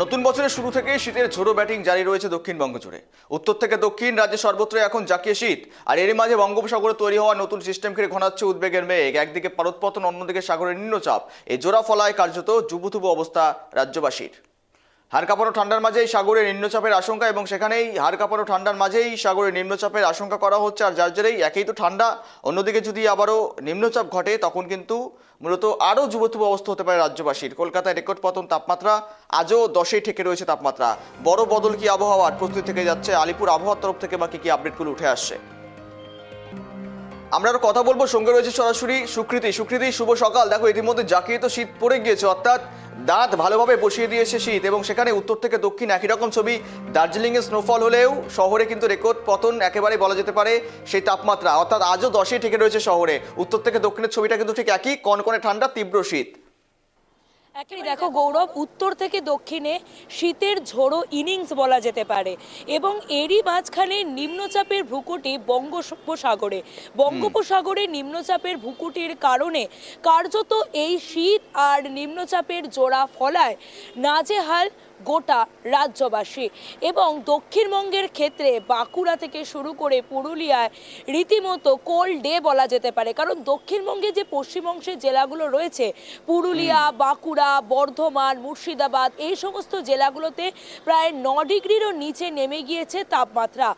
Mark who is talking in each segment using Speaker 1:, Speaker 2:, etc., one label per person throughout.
Speaker 1: নতুন বছরের শুরু থেকে শীতের ঝোড়ো ব্যাটিং জারি রয়েছে দক্ষিণবঙ্গ জুড়ে। উত্তর থেকে দক্ষিণ রাজ্যে সর্বত্র এখন জাঁকিয়ে শীত, আর এরই মাঝে বঙ্গোপসাগরে তৈরি হওয়া নতুন সিস্টেম ঘিরে ঘনাচ্ছে উদ্বেগের মেঘ। একদিকে পারদপতন, অন্যদিকে সাগরের নিম্নচাপ, এই জোড়া ফলায় কার্যত জুবুথুবু অবস্থা রাজ্যবাসীর। হাড় কাঁপানো ঠান্ডার মাঝেই সাগরের নিম্নচাপের আশঙ্কা, এবং সেখানেই হাড় কাঁপানো ঠান্ডার মাঝেই সাগরের নিম্নচাপের আশঙ্কা করা হচ্ছে। আর যার জেরেই একেই তো ঠান্ডা, অন্যদিকে যদি আবারও নিম্নচাপ ঘটে তখন কিন্তু মূলত আরও যুবতুবু অবস্থা হতে পারে রাজ্যবাসীর। কলকাতায় রেকর্ড পতন তাপমাত্রা, আজও 10-এ ঠেকে রয়েছে তাপমাত্রা। বড় বদল কি আবহাওয়ার, প্রস্তুতি থেকে যাচ্ছে আলিপুর আবহাওয়ার তরফ থেকে বা কি আপডেটগুলো উঠে আসছে আমরা আরো কথা বলবো। সঙ্গে রয়েছে সরাসরি সুকৃতি। সুকৃতি, শুভ সকাল। দেখো, ইতিমধ্যে জাঁকিয়ে তো শীত পড়ে গিয়েছে, অর্থাৎ দাঁত ভালোভাবে বসিয়ে দিয়েছে শীত, এবং সেখানে উত্তর থেকে দক্ষিণ একই রকম ছবি। দার্জিলিংয়ে স্নোফল হলেও শহরে কিন্তু রেকর্ড পতন একেবারে বলা যেতে পারে সেই তাপমাত্রা, অর্থাৎ আজও 10-এ ঠেকে রয়েছে শহরে। উত্তর থেকে দক্ষিণের ছবিটা কিন্তু ঠিক একই, কনকনে ঠান্ডা, তীব্র শীত।
Speaker 2: একই দেখো গৌরব, উত্তর থেকে দক্ষিণে শীতের ঝোড়ো ইনিংস বলা যেতে পারে, এবং এরই মাঝখানে নিম্নচাপের ভ্রুকুটি বঙ্গোপসাগরে নিম্নচাপের ভ্রুকুটির কারণে কার্যত এই শীত আর নিম্নচাপের জোড়া ফলায় নাজেহাল গোটা রাজ্যবাসী। এবং দক্ষিণবঙ্গের ক্ষেত্রে বাঁকুড়া থেকে শুরু করে পুরুলিয়ায় রীতিমতো কোল্ড ডে বলা যেতে পারে, কারণ দক্ষিণবঙ্গে যে পশ্চিম অংশের জেলাগুলো রয়েছে, পুরুলিয়া, বাঁকুড়া, বর্ধমান, মুর্শিদাবাদ, এই সমস্ত জেলাগুলোতে প্রায় 9 ডিগ্রিরও নিচে নেমে গিয়েছে তাপমাত্রা।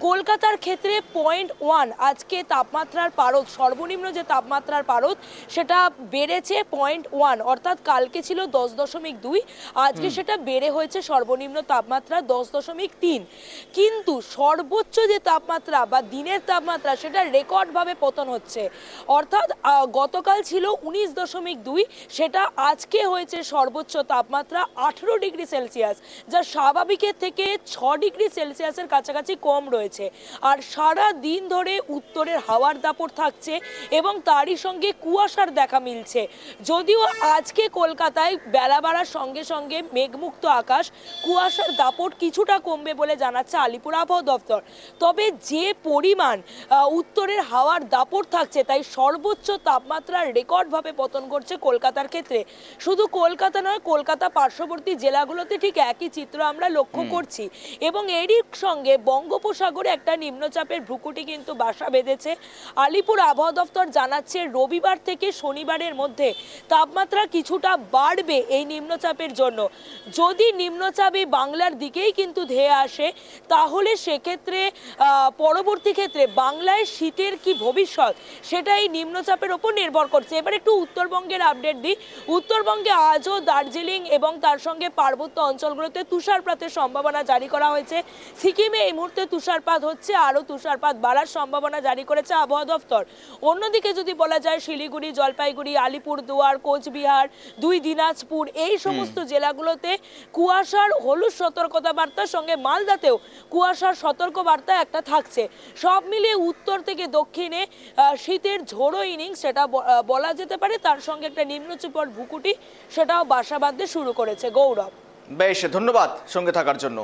Speaker 2: কলকাতার ক্ষেত্রে 0.1 আজকে তাপমাত্রার পারদ, সর্বনিম্ন যে তাপমাত্রার পারদ সেটা বেড়েছে 0.1, অর্থাৎ কালকে ছিল 10.2, আজকে সেটা বেড়ে হয়েছে সর্বনিম্ন তাপমাত্রা 10.3। কিন্তু সর্বোচ্চ যে তাপমাত্রা বা দিনের তাপমাত্রা সেটা রেকর্ডভাবে পতন হচ্ছে, অর্থাৎ গতকাল ছিল 19.2, সেটা আজকে হয়েছে সর্বোচ্চ তাপমাত্রা 18 ডিগ্রি সেলসিয়াস, যা স্বাভাবিকের থেকে 6 ডিগ্রি সেলসিয়াসের কাছাকাছি কম রয়েছে। আর সারা দিন ধরে উত্তরের হাওয়ার দাপট থাকছে, এবং তারই সঙ্গে কুয়াশার দেখা মিলছে। যদিও আজকে কলকাতায় বেলা বাড়ার সঙ্গে সঙ্গে মেঘমুক্ত আকাশ, কুয়াশার দাপট কিছুটা কমবে বলে জানাচ্ছে আলিপুর আবহাওয়া দপ্তর। তবে যে পরিমাণ উত্তরের হাওয়ার দাপট থাকছে, তাই সর্বোচ্চ তাপমাত্রার রেকর্ডভাবে পতন করছে কলকাতার ক্ষেত্রে। শুধু কলকাতা নয়, কলকাতা পার্শ্ববর্তী জেলাগুলোতে ঠিক একই চিত্র আমরা লক্ষ্য করছি। এবং এরই সঙ্গে বঙ্গোপসাগরে একটা নিম্নচাপের ভ্রুকুটি কিন্তু বাসা বেঁধেছে। আলিপুর আবহাওয়া দপ্তর জানাচ্ছে রবিবার থেকে শনিবারের মধ্যে তাপমাত্রা কিছুটা বাড়বে এই নিম্নচাপের জন্য। যদি নিম্নচাপ এই বাংলার দিকেই কিন্তু ধেয়ে আসে, তাহলে সেক্ষেত্রে পরবর্তী ক্ষেত্রে বাংলায় শীতের কি ভবিষ্যৎ, সেটা এই নিম্নচাপের ওপর নির্ভর করছে। এবার একটু উত্তরবঙ্গের আপডেট দিই। উত্তরবঙ্গে আজও দার্জিলিং এবং তার সঙ্গে পার্বত্য অঞ্চলগুলোতে তুষারপাতের সম্ভাবনা জারি করা হয়েছে। সিকিমে এই মুহূর্তে তুষারপাত হচ্ছে, আরও তুষারপাত বাড়ার সম্ভাবনা জারি করেছে আবহাওয়া দপ্তর। অন্যদিকে যদি বলা যায়, শিলিগুড়ি, জলপাইগুড়ি, আলিপুরদুয়ার, কোচবিহার, 2 দিনাজপুর, এই সমস্ত জেলাগুলোতে কুয়াশার হলুদ সতর্কতা বার্তার সঙ্গে মালদাতেও কুয়াশার সতর্ক বার্তা একটা থাকছে। সব মিলিয়ে উত্তর থেকে দক্ষিণে শীতের ঝোড়ো ইনিংস সেটা বলা যেতে পারে, তার সঙ্গে একটা নিম্নচাপের ভ্রুকুটি সেটাও বাসা বাঁধতে শুরু করেছে। গৌরব,
Speaker 1: বেশ, ধন্যবাদ সঙ্গে থাকার জন্য।